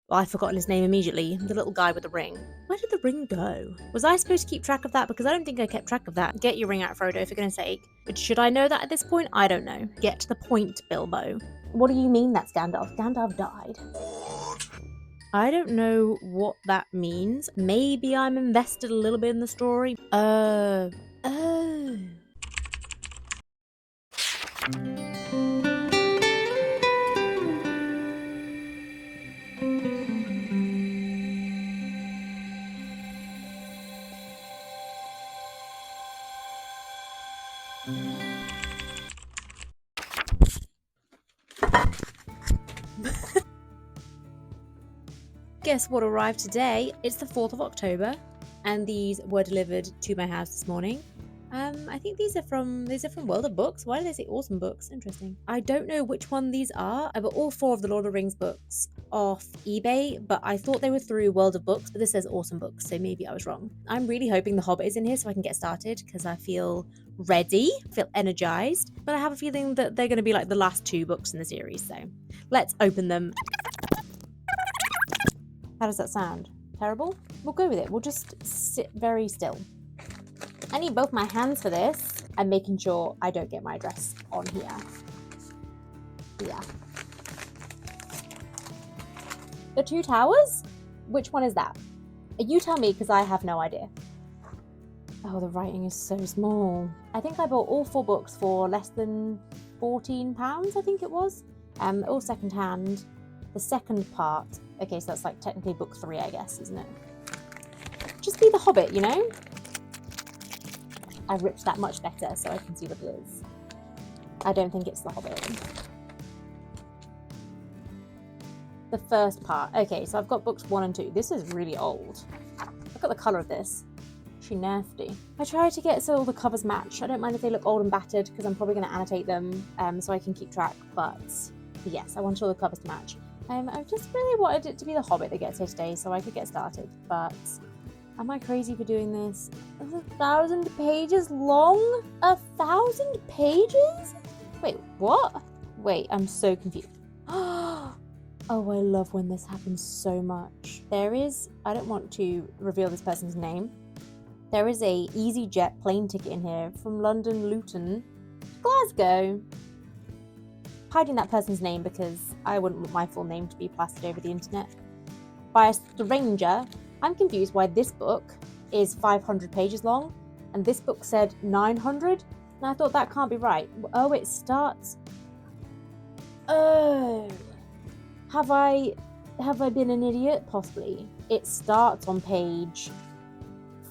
Well, I've forgotten his name immediately. The little guy with the ring. Where did the ring go? Was I supposed to keep track of that? Because I don't think I kept track of that. Get your ring out, Frodo, for goodness sake. But should I know that at this point? I don't know. Get to the point, Bilbo. What do you mean that's Gandalf? Gandalf died. I don't know what that means. Maybe I'm invested a little bit in the story. Oh. Guess what arrived today? It's the 4th of October, and these were delivered to my house this morning. I think these are from World of Books. Why do they say awesome books? Interesting. I don't know which one these are. I bought all 4 of the Lord of the Rings books off eBay, but I thought they were through World of Books, but this says awesome books, so maybe I was wrong. I'm really hoping the Hobbit is in here so I can get started, because I feel ready, feel energized, but I have a feeling that they're going to be like the last 2 books in the series, so let's open them. How does that sound? Terrible? We'll go with it. We'll just sit very still. I need both my hands for this. I'm making sure I don't get my address on here. Yeah. The Two Towers? Which one is that? You tell me, because I have no idea. Oh, the writing is so small. I think I bought all 4 books for less than £14, I think it was. All secondhand. The second part. Okay, so that's like technically book 3, I guess, isn't it? Just be the Hobbit, you know? I ripped that much better so I can see what it is. I don't think it's the Hobbit. The first part. Okay, so I've got books 1 and 2. This is really old. Look at the colour of this. She nasty. I try to get so all the covers match. I don't mind if they look old and battered because I'm probably going to annotate them so I can keep track. But yes, I want all the covers to match. I just really wanted it to be the Hobbit that gets here today so I could get started. But am I crazy for doing this? It's 1,000 pages long? 1,000 pages? Wait, what? Wait, I'm so confused. Oh, I love when this happens so much. There is, I don't want to reveal this person's name. There is a EasyJet plane ticket in here from London Luton, Glasgow. Hiding that person's name because I wouldn't want my full name to be plastered over the internet. By a stranger. I'm confused why this book is 500 pages long and this book said 900, and I thought that can't be right. Oh, it starts. Oh, have I been an idiot? Possibly. It starts on page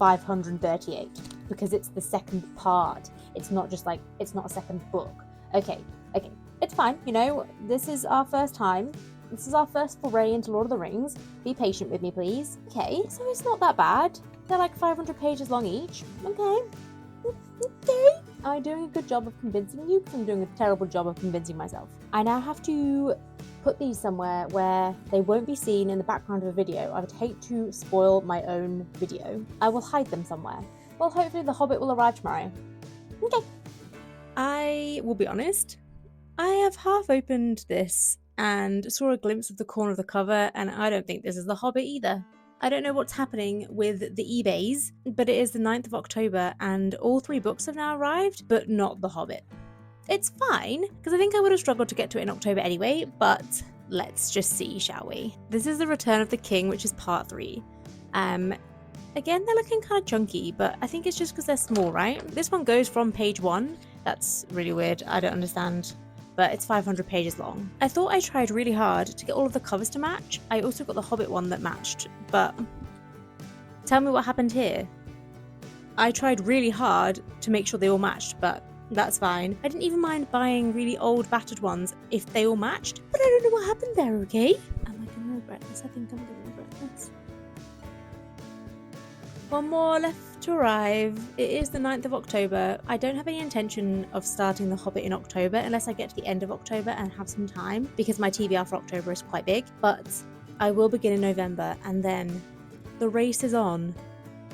538 because it's the second part. It's not just like, it's not a second book. Okay, it's fine. You know, this is our first time. This is our first foray into Lord of the Rings. Be patient with me, please. Okay, so it's not that bad. They're like 500 pages long each. Okay. Am I doing a good job of convincing you? Because I'm doing a terrible job of convincing myself. I now have to put these somewhere where they won't be seen in the background of a video. I would hate to spoil my own video. I will hide them somewhere. Well, hopefully the Hobbit will arrive tomorrow. Okay. I will be honest. I have half opened this and saw a glimpse of the corner of the cover, and I don't think this is the Hobbit either. I don't know what's happening with the eBays, but it is the 9th of October and all 3 books have now arrived, but not the Hobbit. It's fine, because I think I would have struggled to get to it in October anyway, but let's just see, shall we? This is The Return of the King, which is part 3. Again, they're looking kind of chunky, but I think it's just because they're small, right? This one goes from page 1. That's really weird. I don't understand. But it's 500 pages long. I thought I tried really hard to get all of the covers to match. I also got the Hobbit one that matched, but tell me what happened here. I tried really hard to make sure they all matched, but that's fine. I didn't even mind buying really old battered ones if they all matched, but I don't know what happened there, okay? Am I gonna regret this? I think I'm gonna regret this. One more left to arrive. It is the 9th of October. I don't have any intention of starting The Hobbit in October unless I get to the end of October and have some time, because my TBR for October is quite big, but I will begin in November and then the race is on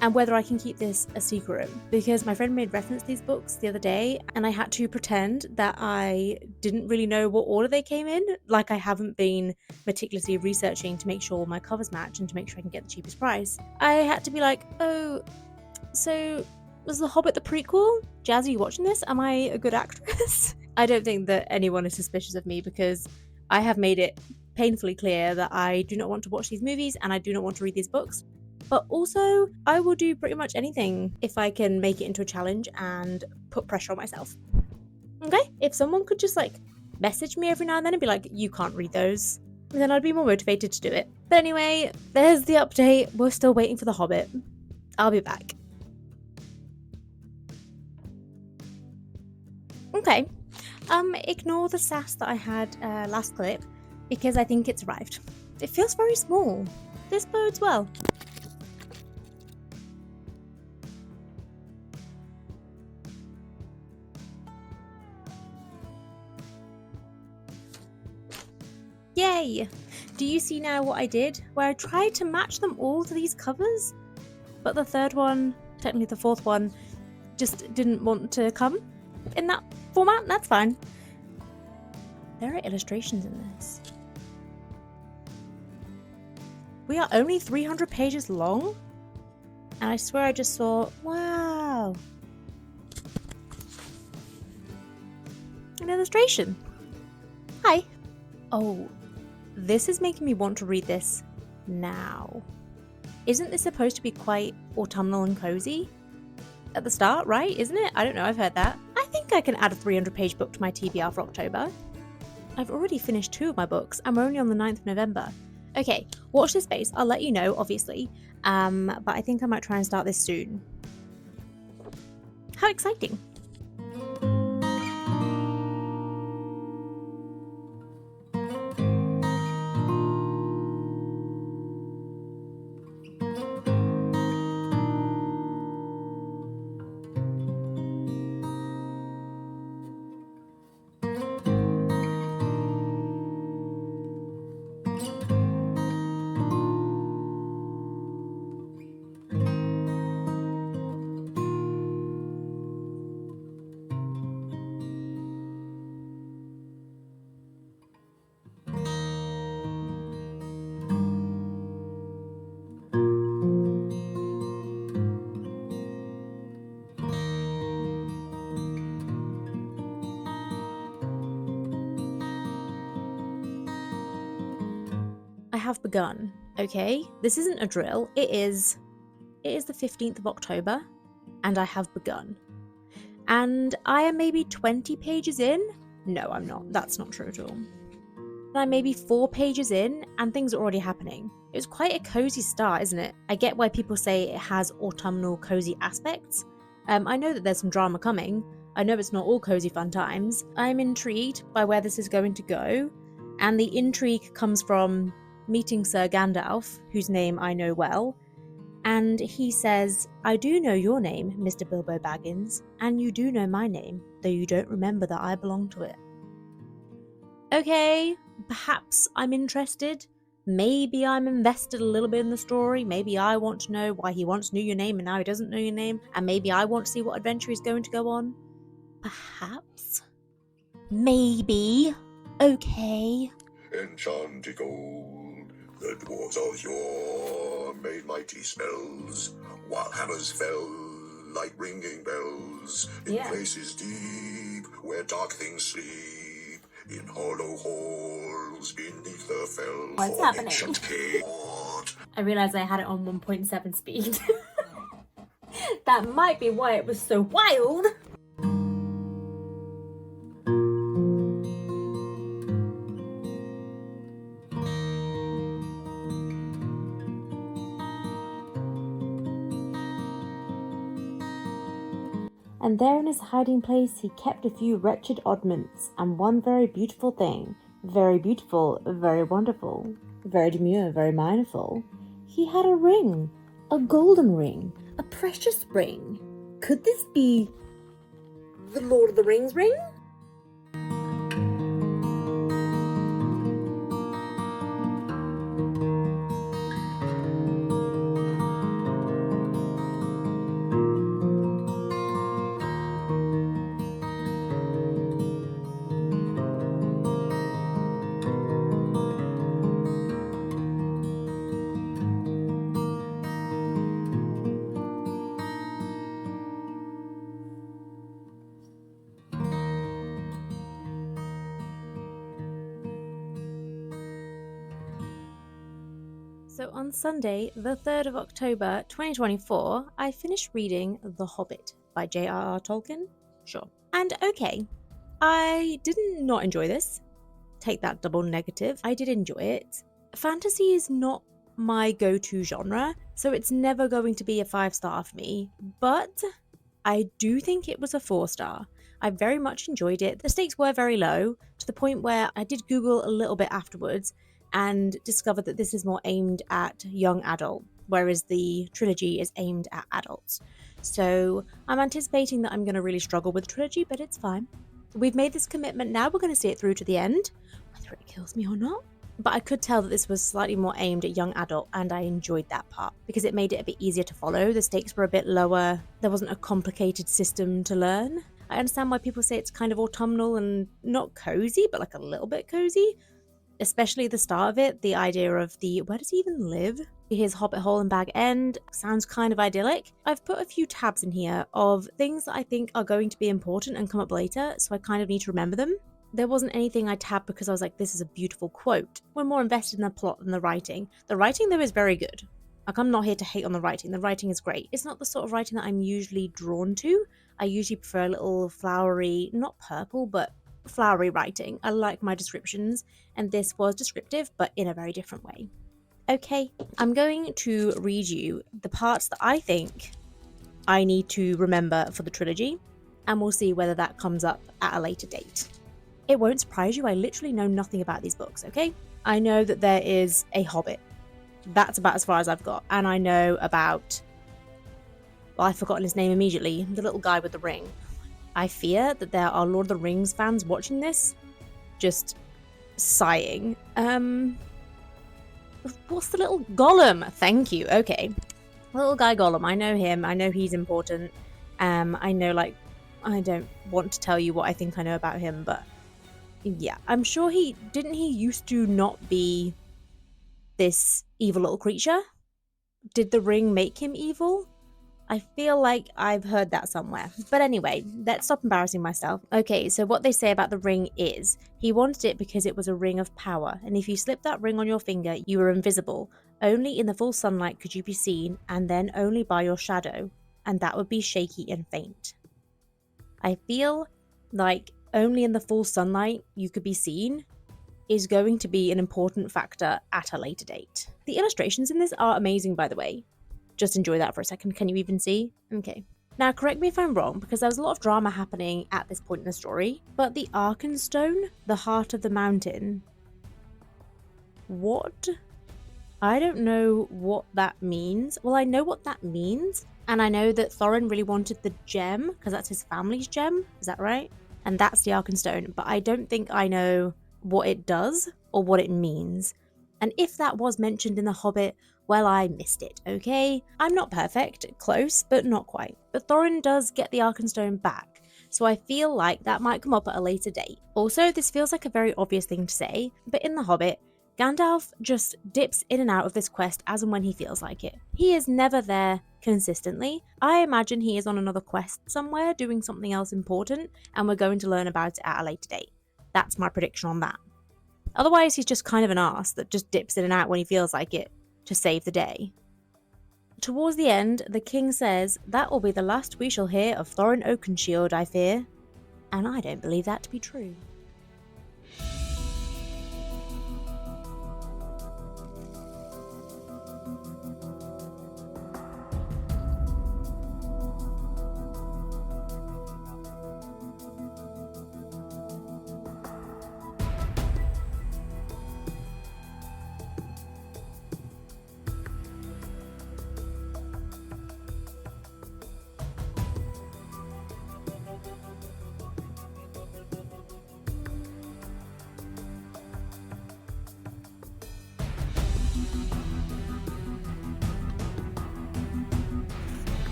and whether I can keep this a secret, because my friend made reference to these books the other day and I had to pretend that I didn't really know what order they came in, like I haven't been meticulously researching to make sure my covers match and to make sure I can get the cheapest price. I had to be like, oh, so was The Hobbit the prequel? Jazz, are you watching this? Am I a good actress? I don't think that anyone is suspicious of me because I have made it painfully clear that I do not want to watch these movies and I do not want to read these books. But also, I will do pretty much anything if I can make it into a challenge and put pressure on myself. Okay? If someone could just message me every now and then and be like, you can't read those, then I'd be more motivated to do it. But anyway, there's the update. We're still waiting for The Hobbit. I'll be back. Okay. Ignore the sass that I had last clip because I think it's arrived. It feels very small. This bodes well. Yay! Do you see now what I did? Where I tried to match them all to these covers, but the third one, technically the fourth one, just didn't want to come in that format. That's fine. There are illustrations in this. We are only 300 pages long, and I swear I just saw, wow, an illustration. Hi. Oh, this is making me want to read this now. Isn't this supposed to be quite autumnal and cozy at the start, right? Isn't it? I don't know, I've heard that. I think I can add a 300-page book to my TBR for October. I've already finished 2 of my books, and we're only on the 9th of November. Okay, watch this space. I'll let you know, obviously, but I think I might try and start this soon. How exciting! I have begun, okay? This isn't a drill. It is the 15th of October, and I have begun. And I am maybe 20 pages in. No, I'm not. That's not true at all. I'm maybe 4 pages in, and things are already happening. It was quite a cozy start, isn't it? I get why people say it has autumnal cozy aspects. I know that there's some drama coming. I know it's not all cozy fun times. I'm intrigued by where this is going to go, and the intrigue comes from meeting Sir Gandalf, whose name I know well, and he says, I do know your name, Mr. Bilbo Baggins, and you do know my name, though you don't remember that I belong to it. Okay, perhaps I'm interested. Maybe I'm invested a little bit in the story. Maybe I want to know why he once knew your name and now he doesn't know your name, and maybe I want to see what adventure he's going to go on. Perhaps. Maybe. Okay. Enchanted gold, the dwarves of yore made mighty spells, while hammers fell like ringing bells in places deep where dark things sleep, in hollow halls beneath the fell. What's happening? I realised I had it on 1.7 speed. That might be why it was so wild. And there in his hiding place he kept a few wretched oddments, and one very beautiful thing. Very beautiful, very wonderful, very demure, very mindful. He had a ring, a golden ring, a precious ring. Could this be the Lord of the Rings ring? So on Sunday, the 3rd of October 2024, I finished reading The Hobbit by J.R.R. Tolkien. Sure. And okay, I did not enjoy this. Take that double negative. I did enjoy it. Fantasy is not my go-to genre, so it's never going to be a 5-star for me, but I do think it was a 4-star. I very much enjoyed it. The stakes were very low, to the point where I did Google a little bit afterwards and discovered that this is more aimed at young adult, whereas the trilogy is aimed at adults. So I'm anticipating that I'm going to really struggle with the trilogy, but it's fine. We've made this commitment now, we're going to see it through to the end, whether it kills me or not. But I could tell that this was slightly more aimed at young adult, and I enjoyed that part because it made it a bit easier to follow. The stakes were a bit lower. There wasn't a complicated system to learn. I understand why people say it's kind of autumnal and not cozy, but like a little bit cozy. Especially the start of it, the idea of where does he even live? His Hobbit hole and Bag End sounds kind of idyllic. I've put a few tabs in here of things that I think are going to be important and come up later, so I kind of need to remember them. There wasn't anything I tabbed because I was like, this is a beautiful quote. We're more invested in the plot than the writing. The writing, though, is very good. Like, I'm not here to hate on the writing. The writing is great. It's not the sort of writing that I'm usually drawn to. I usually prefer a little flowery, not purple, but flowery writing. I like my descriptions, and this was descriptive, but in a very different way. Okay, I'm going to read you the parts that I think I need to remember for the trilogy, and we'll see whether that comes up at a later date. It won't surprise you, I literally know nothing about these books, okay? I know that there is a Hobbit. That's about as far as I've got. And I know about... well, I've forgotten his name immediately. The little guy with the ring. I fear that there are Lord of the Rings fans watching this, just sighing. What's the little Gollum? Thank you. Okay. Little guy Gollum. I know him. I know he's important. I know, like, I don't want to tell you what I think I know about him, but yeah, I'm sure didn't he used to not be this evil little creature? Did the ring make him evil? I feel like I've heard that somewhere. But anyway, let's stop embarrassing myself. Okay, so what they say about the ring is, he wanted it because it was a ring of power, and if you slipped that ring on your finger, you were invisible. Only in the full sunlight could you be seen, and then only by your shadow, and that would be shaky and faint. I feel like only in the full sunlight you could be seen is going to be an important factor at a later date. The illustrations in this are amazing, by the way. Just enjoy that for a second. Can you even see? Okay. Now, correct me if I'm wrong, because there was a lot of drama happening at this point in the story, but the Arkenstone, the heart of the mountain, what? I don't know what that means. Well, I know what that means, and I know that Thorin really wanted the gem, because that's his family's gem, is that right? And that's the Arkenstone, but I don't think I know what it does or what it means. And if that was mentioned in The Hobbit, well, I missed it, okay? I'm not perfect, close, but not quite. But Thorin does get the Arkenstone back, so I feel like that might come up at a later date. Also, this feels like a very obvious thing to say, but in The Hobbit, Gandalf just dips in and out of this quest as and when he feels like it. He is never there consistently. I imagine he is on another quest somewhere doing something else important, and we're going to learn about it at a later date. That's my prediction on that. Otherwise, he's just kind of an arse that just dips in and out when he feels like it to save the day. Towards the end, the king says, "That will be the last we shall hear of Thorin Oakenshield, I fear." And I don't believe that to be true.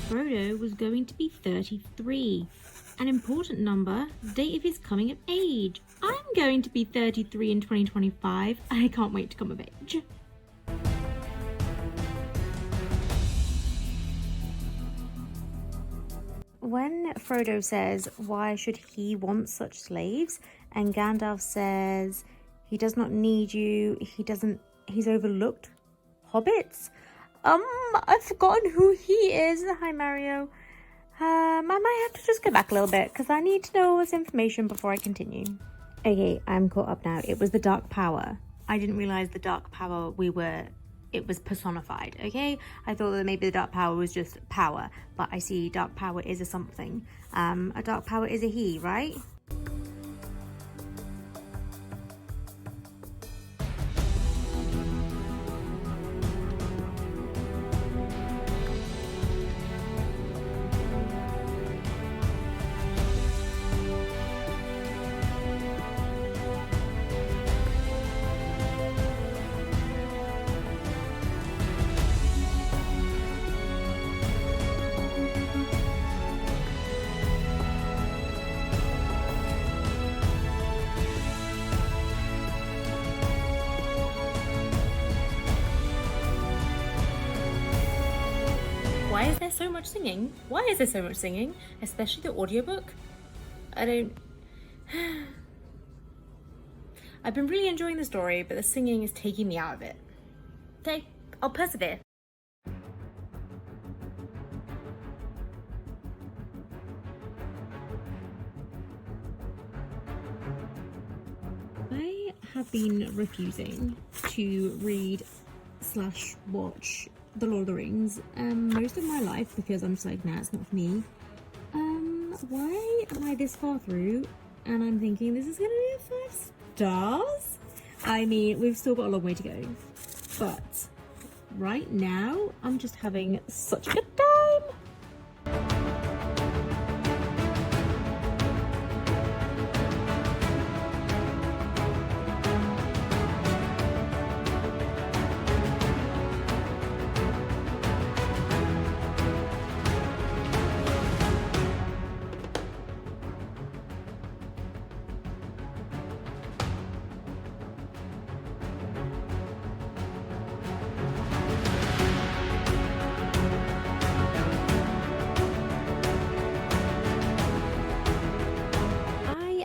Frodo was going to be 33. An important number, the date of his coming of age. I'm going to be 33 in 2025. I can't wait to come of age. When Frodo says, "Why should he want such slaves?" and Gandalf says, "He does not need you, he's overlooked hobbits. I've forgotten who he is. Hi, Mario. I might have to just go back a little bit because I need to know all this information before I continue. Okay, I'm caught up now. It was the Dark Power. I didn't realize the Dark Power it was personified, okay? I thought that maybe the Dark Power was just power, but I see Dark Power is a something. A Dark Power is a he, right? Why is there so much singing? Why is there so much singing? Especially the audiobook? I've been really enjoying the story, but the singing is taking me out of it. Okay, I'll persevere. I have been refusing to read / watch The Lord of the Rings most of my life because I'm just like, nah, it's not for me. Why am I this far through and I'm thinking this is gonna be a 5 stars? I mean, we've still got a long way to go, but right now I'm just having such a good time.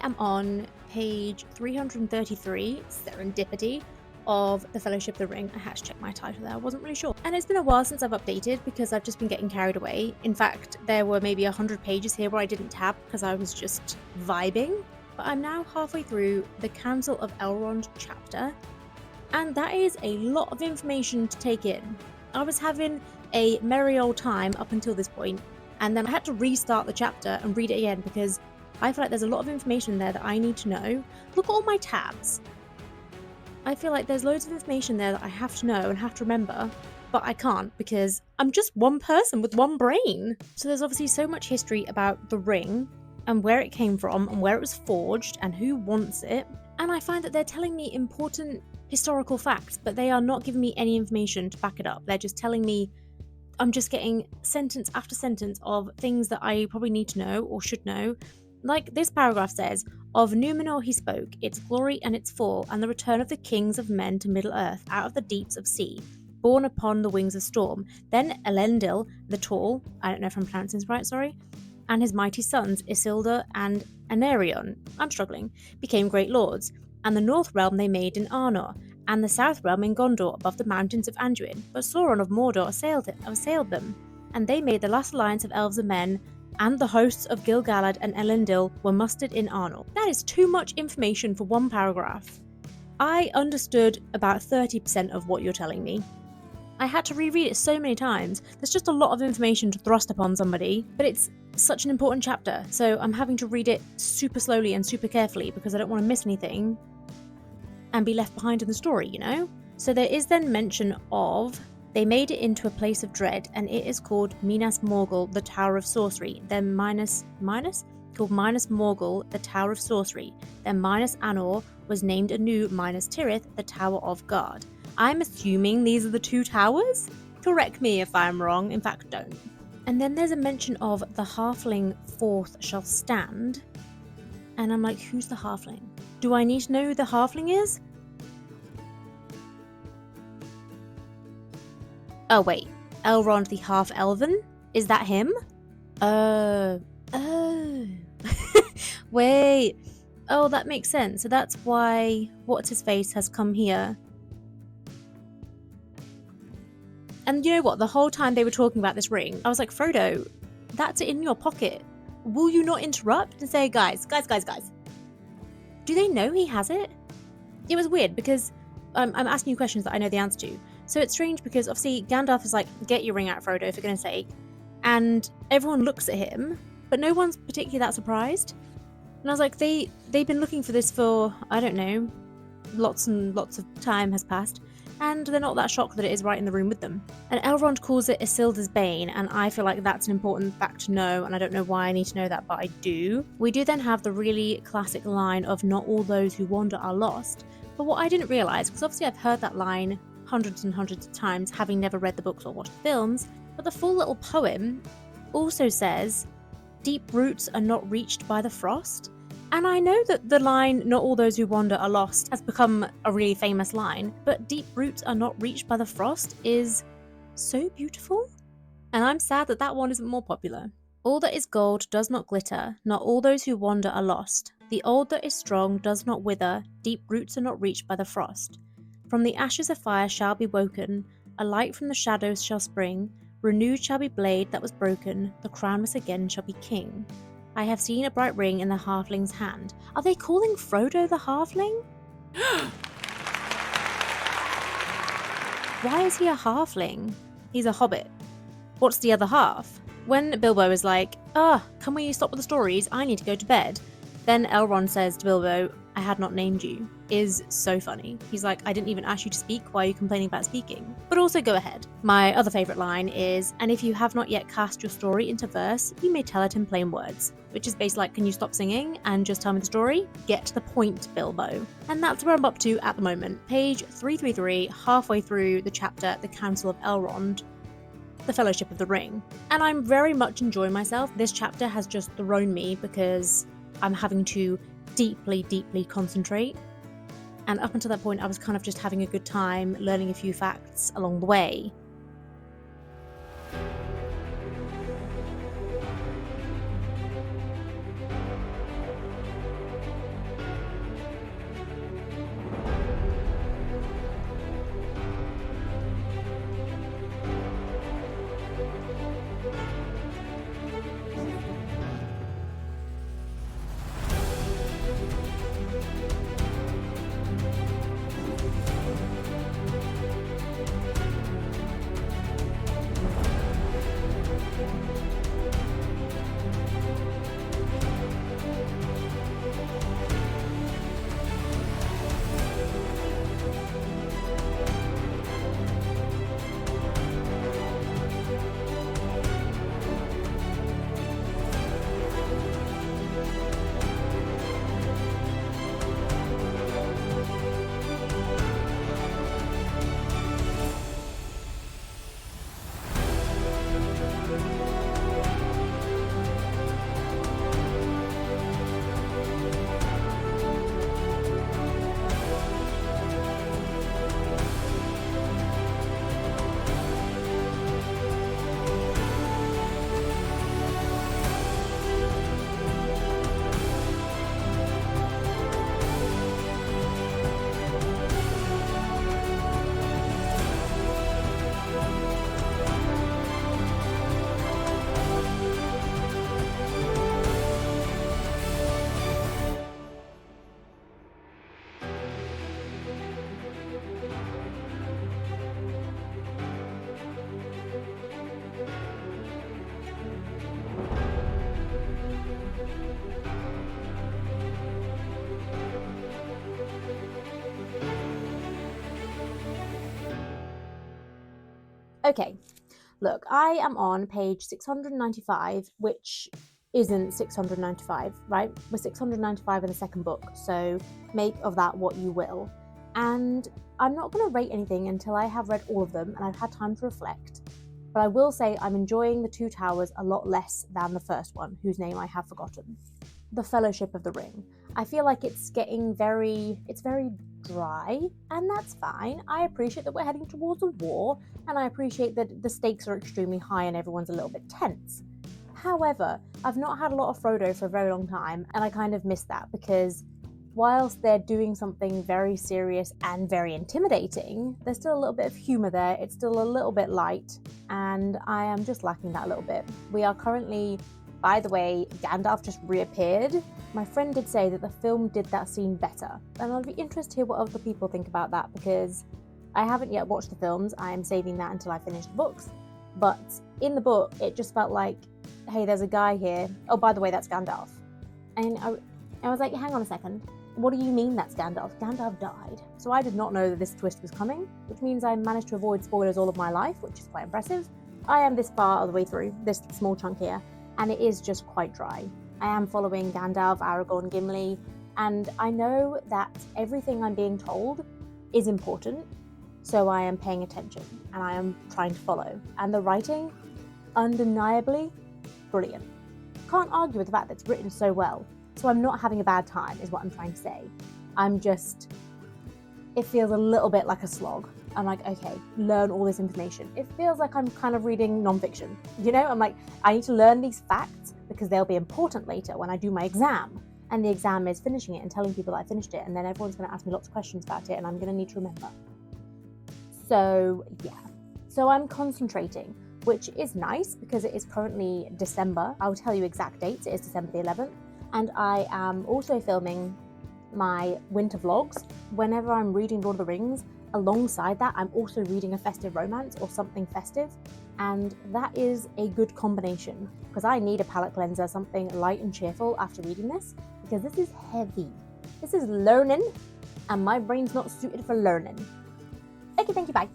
I'm on page 333, Serendipity, of The Fellowship of the Ring. I had to check my title there, I wasn't really sure. And it's been a while since I've updated because I've just been getting carried away. In fact, there were maybe 100 pages here where I didn't tab because I was just vibing. But I'm now halfway through the Council of Elrond chapter, and that is a lot of information to take in. I was having a merry old time up until this point, and then I had to restart the chapter and read it again because I feel like there's a lot of information there that I need to know. Look at all my tabs. I feel like there's loads of information there that I have to know and have to remember, but I can't because I'm just one person with one brain. So there's obviously so much history about the ring and where it came from and where it was forged and who wants it. And I find that they're telling me important historical facts, but they are not giving me any information to back it up. They're just telling me, I'm just getting sentence after sentence of things that I probably need to know or should know. Like this paragraph says, of Numenor he spoke, its glory and its fall, and the return of the kings of men to Middle-earth out of the deeps of sea, borne upon the wings of storm. Then Elendil the Tall, I don't know if I'm pronouncing this right, sorry, and his mighty sons, Isildur and Anarion, I'm struggling, became great lords, and the north realm they made in Arnor, and the south realm in Gondor above the mountains of Anduin. But Sauron of Mordor assailed them, and they made the last alliance of elves and men, and the hosts of Gil-galad and Elendil were mustered in Arnor. That is too much information for one paragraph. I understood about 30% of what you're telling me. I had to reread it so many times. There's just a lot of information to thrust upon somebody, but it's such an important chapter, so I'm having to read it super slowly and super carefully because I don't want to miss anything and be left behind in the story, you know? So there is then mention of they made it into a place of dread, and it is called Minas Morgul, the Tower of Sorcery. Then called Minas Morgul, the Tower of Sorcery. Then Minas Anor was named anew Minas Tirith, the Tower of God. I'm assuming these are the two towers? Correct me if I'm wrong, in fact don't. And then there's a mention of the halfling fourth shall stand. And I'm like, who's the halfling? Do I need to know who the halfling is? Oh wait, Elrond the Half-Elven? Is that him? Oh. Wait. Oh, that makes sense. So that's why What's-His-Face has come here. And you know what? The whole time they were talking about this ring, I was like, Frodo, that's in your pocket. Will you not interrupt and say, guys, do they know he has it? It was weird because I'm asking you questions that I know the answer to. So it's strange because obviously Gandalf is like, get your ring out, Frodo, for goodness sake. And everyone looks at him, but no one's particularly that surprised. And I was like, they've been looking for this for, I don't know, lots and lots of time has passed, and they're not that shocked that it is right in the room with them. And Elrond calls it Isildur's Bane, and I feel like that's an important fact to know, and I don't know why I need to know that, but I do. We do then have the really classic line of not all those who wander are lost, but what I didn't realise, because obviously I've heard that line hundreds and hundreds of times, having never read the books or watched the films, but the full little poem also says, deep roots are not reached by the frost. And I know that the line, not all those who wander are lost, has become a really famous line, but deep roots are not reached by the frost is so beautiful. And I'm sad that that one isn't more popular. All that is gold does not glitter, not all those who wander are lost. The old that is strong does not wither, deep roots are not reached by the frost. From the ashes a fire shall be woken, a light from the shadows shall spring, renewed shall be blade that was broken, the crownless again shall be king. I have seen a bright ring in the halfling's hand. Are they calling Frodo the halfling? Why is he a halfling? He's a hobbit. What's the other half? When Bilbo is like, can we stop with the stories? I need to go to bed. Then Elrond says to Bilbo, I had not named you, is so funny. He's like, I didn't even ask you to speak, why are you complaining about speaking? But also go ahead. My other favourite line is, and if you have not yet cast your story into verse, you may tell it in plain words. Which is basically like, can you stop singing and just tell me the story? Get to the point, Bilbo. And that's where I'm up to at the moment. Page 333, halfway through the chapter, The Council of Elrond, The Fellowship of the Ring. And I'm very much enjoying myself. This chapter has just thrown me because I'm having to deeply concentrate. And up until that point, I was kind of just having a good time, learning a few facts along the way. Okay, look, I am on page 695, which isn't 695, right? We're 695 in the second book, so make of that what you will. And I'm not going to rate anything until I have read all of them and I've had time to reflect. But I will say I'm enjoying the Two Towers a lot less than the first one, whose name I have forgotten. The Fellowship of the Ring. I feel like it's getting very dry, and that's fine. I appreciate that we're heading towards a war, and I appreciate that the stakes are extremely high and everyone's a little bit tense. However, I've not had a lot of Frodo for a very long time, and I kind of miss that because whilst they're doing something very serious and very intimidating, there's still a little bit of humour there. It's still a little bit light, and I am just lacking that a little bit. We are currently, by the way, Gandalf just reappeared. My friend did say that the film did that scene better, and I'd be interested to hear what other people think about that, because I haven't yet watched the films. I am saving that until I finish the books. But in the book, it just felt like, hey, there's a guy here. Oh, by the way, that's Gandalf. And I was like, hang on a second. What do you mean that's Gandalf? Gandalf died. So I did not know that this twist was coming, which means I managed to avoid spoilers all of my life, which is quite impressive. I am this far of the way through, this small chunk here, and it is just quite dry. I am following Gandalf, Aragorn, Gimli, and I know that everything I'm being told is important, so I am paying attention, and I am trying to follow. And the writing, undeniably brilliant. Can't argue with the fact that it's written so well. So I'm not having a bad time, is what I'm trying to say. It feels a little bit like a slog. I'm like, okay, learn all this information. It feels like I'm kind of reading nonfiction. I'm like, I need to learn these facts because they'll be important later when I do my exam. And the exam is finishing it and telling people that I finished it, and then everyone's going to ask me lots of questions about it, and I'm going to need to remember. So yeah, so I'm concentrating, which is nice because it is currently December. I'll tell you exact dates. It is December the 11th. And I am also filming my winter vlogs. Whenever I'm reading Lord of the Rings, alongside that, I'm also reading a festive romance or something festive. And that is a good combination because I need a palate cleanser, something light and cheerful after reading this, because this is heavy. This is learning, and my brain's not suited for learning. Okay, thank you, bye.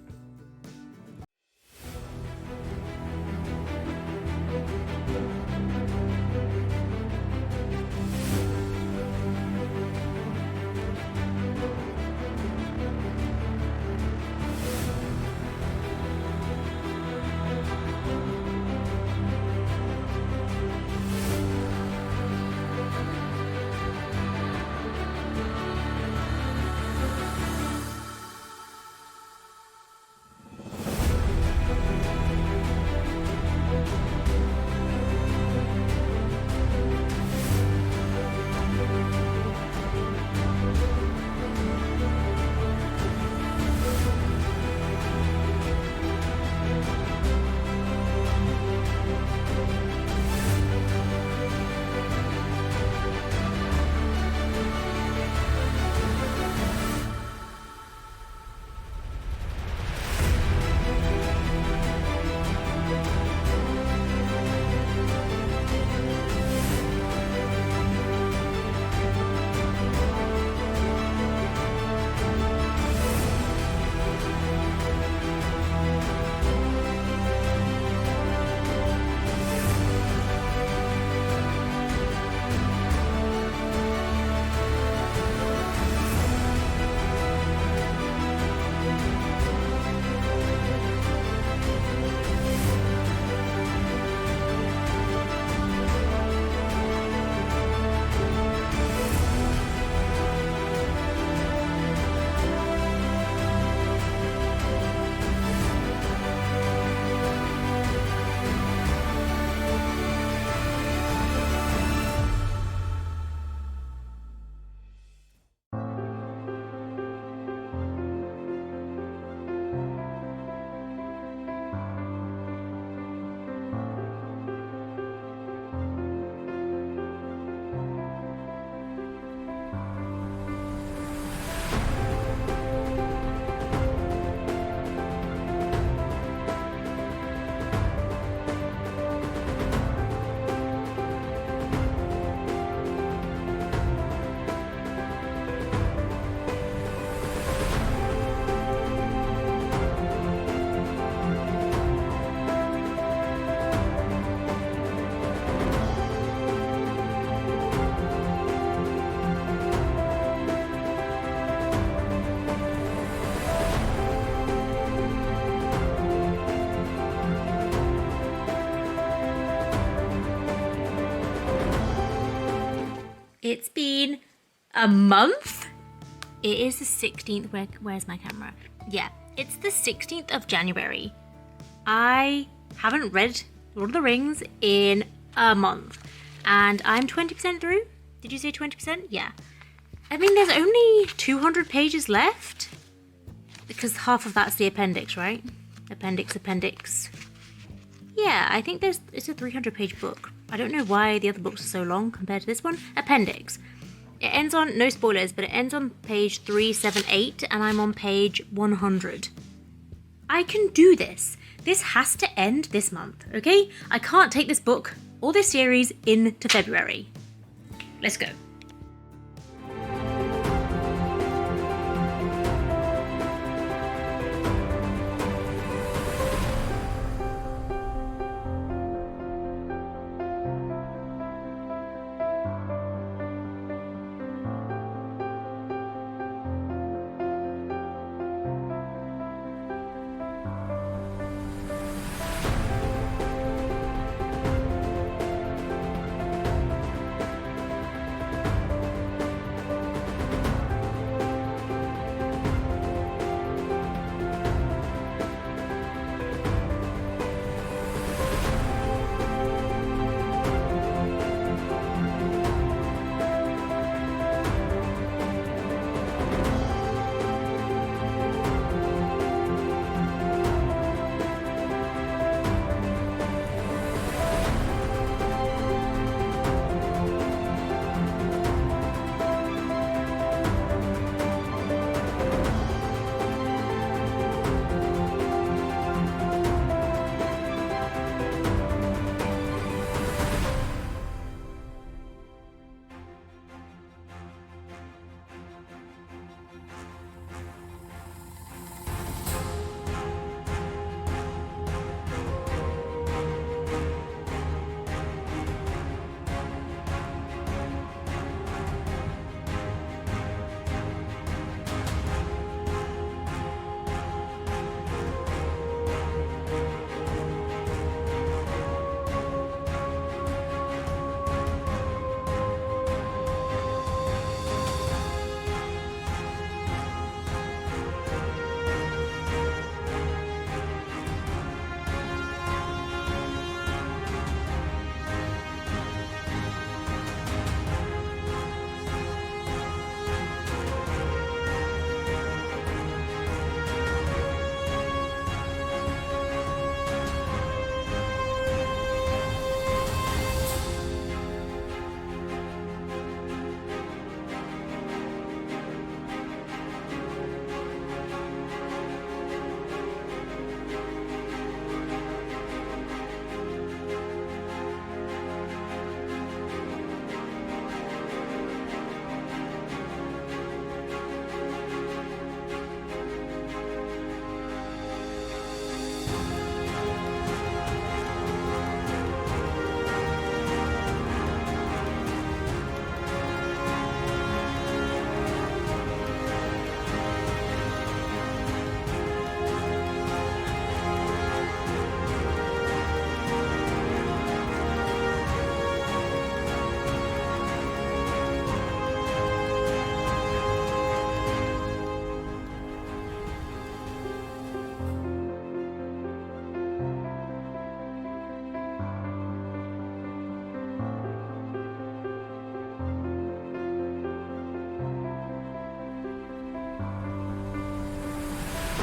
It's been a month. It is the 16th. Where's my camera? Yeah, it's the 16th of January. I haven't read Lord of the Rings in a month, and I'm 20% through. Did you say 20%? Yeah. I mean, there's only 200 pages left. Because half of that's the appendix, right? Appendix. Yeah, I think it's a 300-page book. I don't know why the other books are so long compared to this one. Appendix. It ends on, no spoilers, but it ends on page 378 and I'm on page 100. I can do this. This has to end this month, okay? I can't take this book or this series into February. Let's go.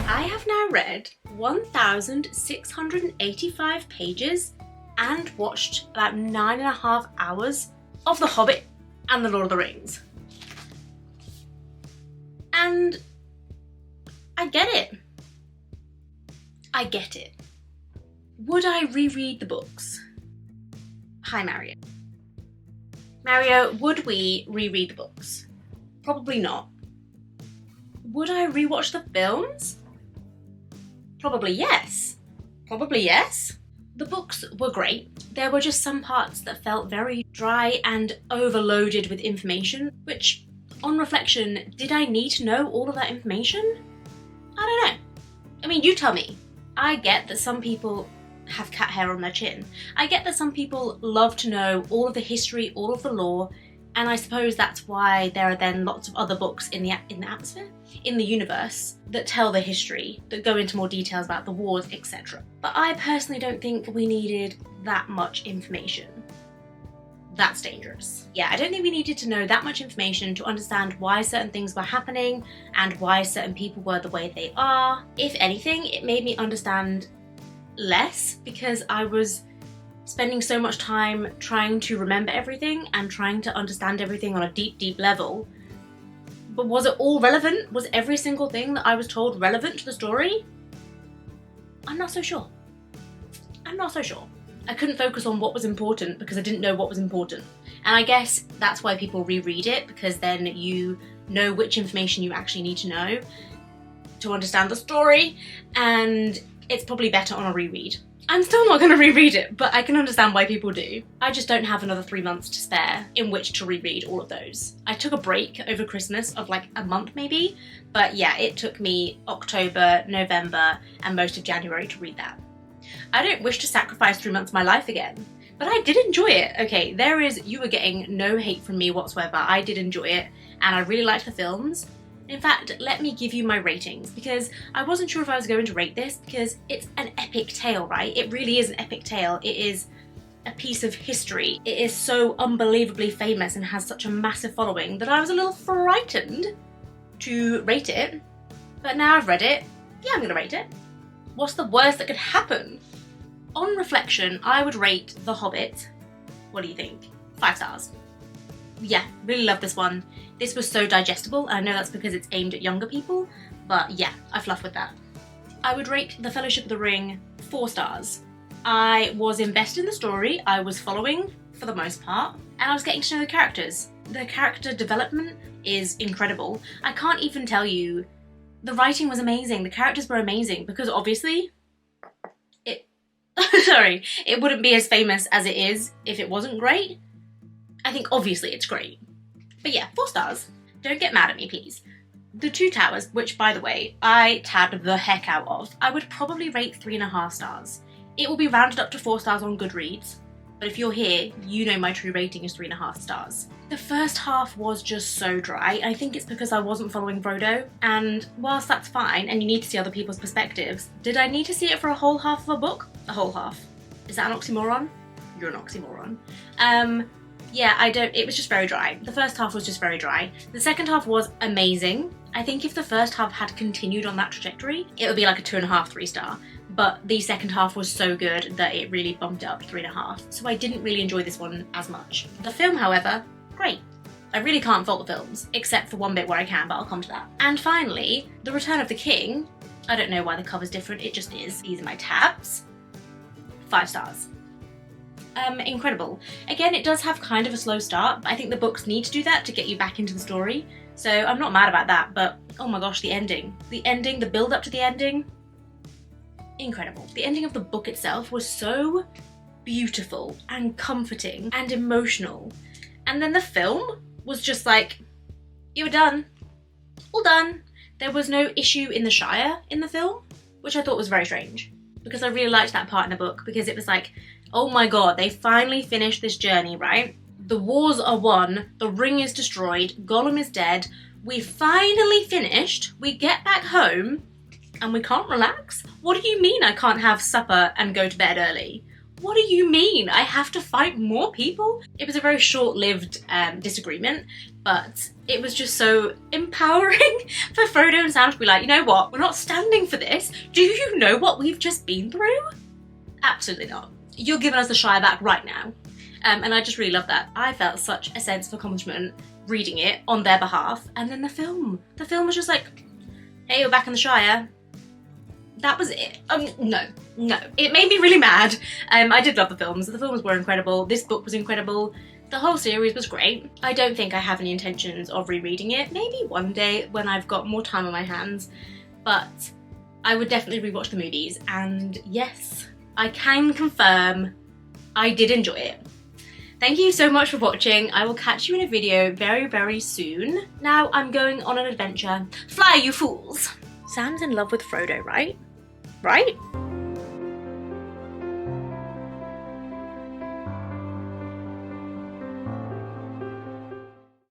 I have now read 1,685 pages and watched about 9.5 hours of The Hobbit and The Lord of the Rings. And I get it. I get it. Would I reread the books? Hi, Mario. Mario, would we reread the books? Probably not. Would I rewatch the films? Probably yes. Probably yes. The books were great. There were just some parts that felt very dry and overloaded with information, which, on reflection, did I need to know all of that information? I don't know. I mean, you tell me. I get that some people have cat hair on their chin. I get that some people love to know all of the history, all of the lore, and I suppose that's why there are then lots of other books in the atmosphere, in the universe, that tell the history, that go into more details about the wars, etc. But I personally don't think we needed that much information. That's dangerous. Yeah, I don't think we needed to know that much information to understand why certain things were happening and why certain people were the way they are. If anything, it made me understand less because I was spending so much time trying to remember everything and trying to understand everything on a deep, deep level. But was it all relevant? Was every single thing that I was told relevant to the story? I'm not so sure. I'm not so sure. I couldn't focus on what was important because I didn't know what was important. And I guess that's why people reread it, because then you know which information you actually need to know to understand the story, and it's probably better on a reread. I'm still not going to reread it, but I can understand why people do. I just don't have another 3 months to spare in which to reread all of those. I took a break over Christmas of like a month maybe, but yeah, it took me October, November, and most of January to read that. I don't wish to sacrifice 3 months of my life again, but I did enjoy it. Okay, you were getting no hate from me whatsoever. I did enjoy it, and I really liked the films. In fact, let me give you my ratings, because I wasn't sure if I was going to rate this, because it's an epic tale, right? It really is an epic tale. It is a piece of history. It is so unbelievably famous and has such a massive following that I was a little frightened to rate it. But now I've read it, yeah, I'm gonna rate it. What's the worst that could happen? On reflection, I would rate The Hobbit. What do you think? 5 stars. Yeah, really love this one. This was so digestible, and I know that's because it's aimed at younger people, but yeah, I fluff with that. I would rate The Fellowship of the Ring 4 stars. I was invested in the story, I was following for the most part, and I was getting to know the characters. The character development is incredible. I can't even tell you. The writing was amazing, the characters were amazing, because obviously, it wouldn't be as famous as it is if it wasn't great. I think obviously it's great. But yeah, 4 stars. Don't get mad at me, please. The Two Towers, which by the way, I tabbed the heck out of, I would probably rate 3.5 stars. It will be rounded up to 4 stars on Goodreads, but if you're here, you know my true rating is 3.5 stars. The first half was just so dry. I think it's because I wasn't following Frodo, and whilst that's fine, and you need to see other people's perspectives, did I need to see it for a whole half of a book? A whole half. Is that an oxymoron? You're an oxymoron. Yeah, it was just very dry. The first half was just very dry. The second half was amazing. I think if the first half had continued on that trajectory, it would be like a 2.5, 3 star. But the second half was so good that it really bumped it up to 3.5. So I didn't really enjoy this one as much. The film, however, great. I really can't fault the films, except for one bit where I can, but I'll come to that. And finally, The Return of the King. I don't know why the cover's different, it just is. These are my tabs. 5 stars. Incredible. Again, it does have kind of a slow start, but I think the books need to do that to get you back into the story. So I'm not mad about that, but oh my gosh, the ending. The ending, the build up to the ending, incredible. The ending of the book itself was so beautiful and comforting and emotional. And then the film was just like, you were done. All done. There was no issue in the Shire in the film, which I thought was very strange, because I really liked that part in the book, because it was like, oh my god, they finally finished this journey, right? The wars are won, the ring is destroyed, Gollum is dead, we finally finished, we get back home, and we can't relax? What do you mean I can't have supper and go to bed early? What do you mean I have to fight more people? It was a very short-lived disagreement, but it was just so empowering for Frodo and Sam to be like, you know what, we're not standing for this. Do you know what we've just been through? Absolutely not. You're giving us the Shire back right now. And I just really love that. I felt such a sense of accomplishment reading it on their behalf. And then the film was just like, hey, we're back in the Shire. That was it. No. It made me really mad. I did love the films. The films were incredible. This book was incredible. The whole series was great. I don't think I have any intentions of rereading it. Maybe one day when I've got more time on my hands. But I would definitely rewatch the movies. And yes, I can confirm I did enjoy it. Thank you so much for watching. I will catch you in a video very, very soon. Now I'm going on an adventure. Fly, you fools! Sam's in love with Frodo, right? Right?